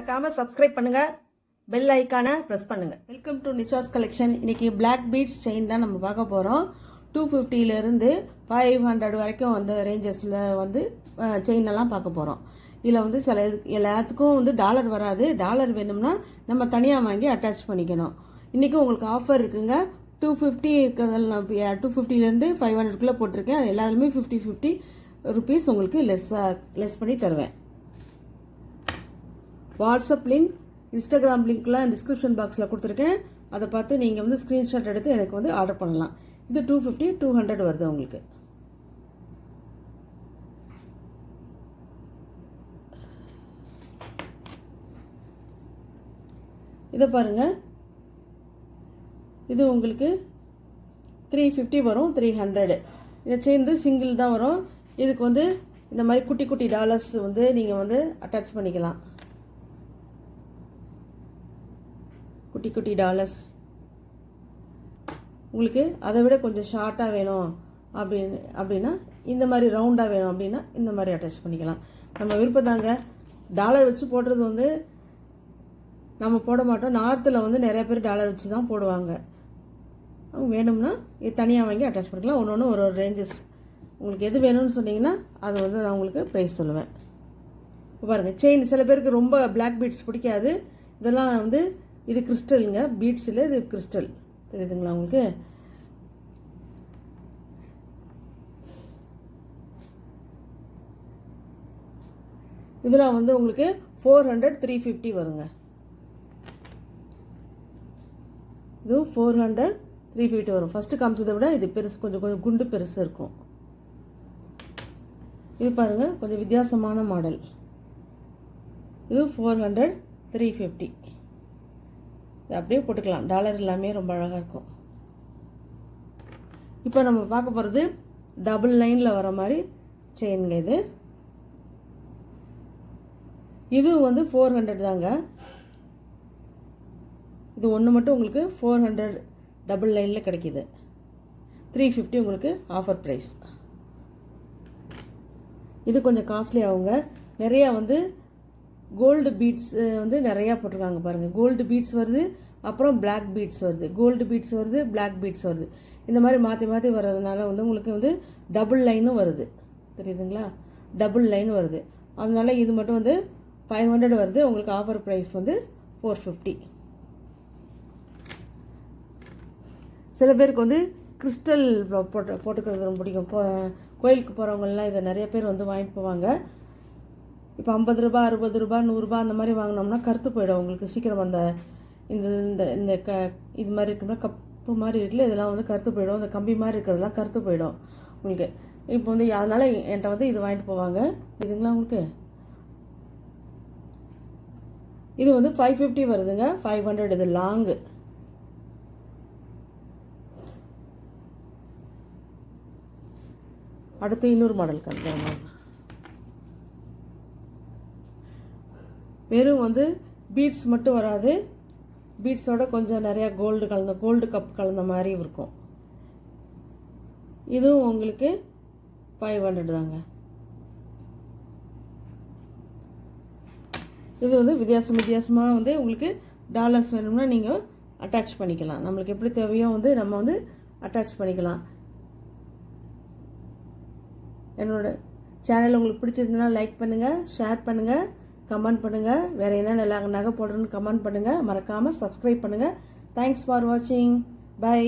மறக்காமல் சப்ஸ்கிரைப் பண்ணுங்கள், பெல் ஐக்கானை ப்ரெஸ் பண்ணுங்கள். Welcome to Nisha's collection. இன்றைக்கி பிளாக் பீட்ஸ் செயின் தான் நம்ம பார்க்க போகிறோம். 250 500 வரைக்கும் வந்து ரேஞ்சஸில் வந்து செயினெல்லாம் பார்க்க போகிறோம். இதில் வந்து சில எல்லாத்துக்கும் வந்து டாலர் வராது. டாலர் வேணும்னா நம்ம தனியாக வாங்கி அட்டாச் பண்ணிக்கணும். இன்றைக்கி உங்களுக்கு ஆஃபர் இருக்குங்க. 250 இருக்கிறதால நான் 250 500 போட்டிருக்கேன். அது எல்லாத்துலேயுமே 50 ருபீஸ் உங்களுக்கு லெஸ் பண்ணி தருவேன். வாட்ஸ்அப் லிங்க், இன்ஸ்டாகிராம் லிங்க்லாம் டிஸ்கிரிப்ஷன் பாக்ஸில் கொடுத்துருக்கேன். அதை பார்த்து நீங்கள் வந்து ஸ்க்ரீன்ஷாட் எடுத்து எனக்கு வந்து ஆர்டர் பண்ணலாம். இது 250 200 வருது உங்களுக்கு. இதை பாருங்கள், இது உங்களுக்கு 350 வரும், 300. இதை சேர்ந்து சிங்கிள் தான் வரும். இதுக்கு வந்து இந்த மாதிரி குட்டி குட்டி டாலர்ஸ் வந்து நீங்கள் வந்து அட்டாச் பண்ணிக்கலாம். குட்டி குட்டி டாலர்ஸ் உங்களுக்கு அதை விட கொஞ்சம் ஷார்ட்டாக வேணும் அப்படின்னா இந்த மாதிரி ரவுண்டாக வேணும் அப்படின்னா இந்த மாதிரி அட்டாச் பண்ணிக்கலாம். நம்ம விருப்பத்தாங்க. டாலர் வச்சு போடுறது வந்து நம்ம போட மாட்டோம். நார்த்தில் வந்து நிறைய பேர் டாலர் வச்சு தான் போடுவாங்க. அவங்க வேணும்னா இது தனியாக வாங்கி அட்டாச் பண்ணிக்கலாம். ஒன்று ஒரு ரேஞ்சஸ் உங்களுக்கு எது வேணும்னு சொன்னீங்கன்னா அது வந்து நான் உங்களுக்கு ப்ரைஸ் சொல்லுவேன். இப்போ பாருங்கள், செயின் சில பேருக்கு ரொம்ப பிளாக் பீட்ஸ் பிடிக்காது. இதெல்லாம் வந்து இது கிறிஸ்டலுங்க, பீட்ஸ் இல்லை, இது கிறிஸ்டல். தெரியுதுங்களா உங்களுக்கு? இதெல்லாம் வந்து உங்களுக்கு 400 350 வருங்க. இது 400 350 வரும். ஃபஸ்ட்டு காமிச்சதை விட இது பெருசு, கொஞ்சம் குண்டு பெருசு இருக்கும். இது பாருங்கள், கொஞ்சம் வித்தியாசமான மாடல். இது 400 350. இது அப்படியே போட்டுக்கலாம். டாலர் எல்லாமே ரொம்ப அழகாக இருக்கும். இப்போ நம்ம பார்க்க போகிறது டபுள் லைனில் வர மாதிரி செயின்ங்க. இது வந்து 400 தாங்க. இது ஒன்று மட்டும் உங்களுக்கு 400 டபுள் லைனில் கிடைக்கிது. 350 உங்களுக்கு ஆஃபர் ப்ரைஸ். இது கொஞ்சம் காஸ்ட்லி ஆகுங்க. நிறையா வந்து கோல்டு பீட்ஸ் வந்து நிறையா போட்டிருக்காங்க பாருங்கள். கோல்டு பீட்ஸ் வருது, அப்புறம் பிளாக் பீட்ஸ் வருது, கோல்டு பீட்ஸ் வருது, பிளாக் பீட்ஸ் வருது. இந்த மாதிரி மாற்றி மாற்றி வர்றதுனால வந்து உங்களுக்கு வந்து டபுள் லைனும் வருது. தெரியுதுங்களா? டபுள் லைன் வருது. அதனால இது மட்டும் வந்து 500 வருது. உங்களுக்கு ஆஃபர் ப்ரைஸ் வந்து 450. சில பேருக்கு வந்து கிறிஸ்டல் போட்டுக்கிறது ரொம்ப பிடிக்கும். கோயிலுக்கு போகிறவங்கலாம் இதை நிறைய பேர் வந்து வாங்கிட்டு போவாங்க. இப்போ 50 ரூபா 60 ரூபா 100 ரூபா அந்த மாதிரி வாங்கினோம்னா கருத்து போயிடும் உங்களுக்கு சீக்கிரம். அந்த இந்த இந்த இது மாதிரி இருக்குன்னா கப்பு மாதிரி இருக்குல்ல, இதெல்லாம் வந்து கருத்து போயிடும். இந்த கம்பி மாதிரி இருக்கிறதெல்லாம் கருத்து போயிடும் உங்களுக்கு. இப்போ வந்து அதனால் என்கிட்ட வந்து இது வாங்கிட்டு போவாங்க. இதுங்களா உங்களுக்கு? இது வந்து 550 வருதுங்க. 500 இது லாங்கு. அடுத்து இன்னொரு மாடல் காட்டுறாங்க. வெறும் வந்து பீட்ஸ் மட்டும் வராது. பீட்ஸோட கொஞ்சம் நிறையா கோல்டு கப் கலந்த மாதிரி இருக்கும். இதுவும் உங்களுக்கு 500 தாங்க. இது வந்து வித்தியாசமாக வந்து உங்களுக்கு டாலர்ஸ் வேணும்னா நீங்கள் அட்டாச் பண்ணிக்கலாம். நம்மளுக்கு எப்படி தேவையோ வந்து நம்ம வந்து அட்டாச் பண்ணிக்கலாம். என்னோட சேனல் உங்களுக்கு பிடிச்சிருந்ததுன்னா லைக் பண்ணுங்கள், ஷேர் பண்ணுங்கள், கமெண்ட் பண்ணுங்கள். வேறு என்ன நகை போடுறேன்னு கமெண்ட் பண்ணுங்கள். மறக்காமல் சப்ஸ்கிரைப் பண்ணுங்கள். தேங்க்ஸ் ஃபார் வாட்சிங். பை.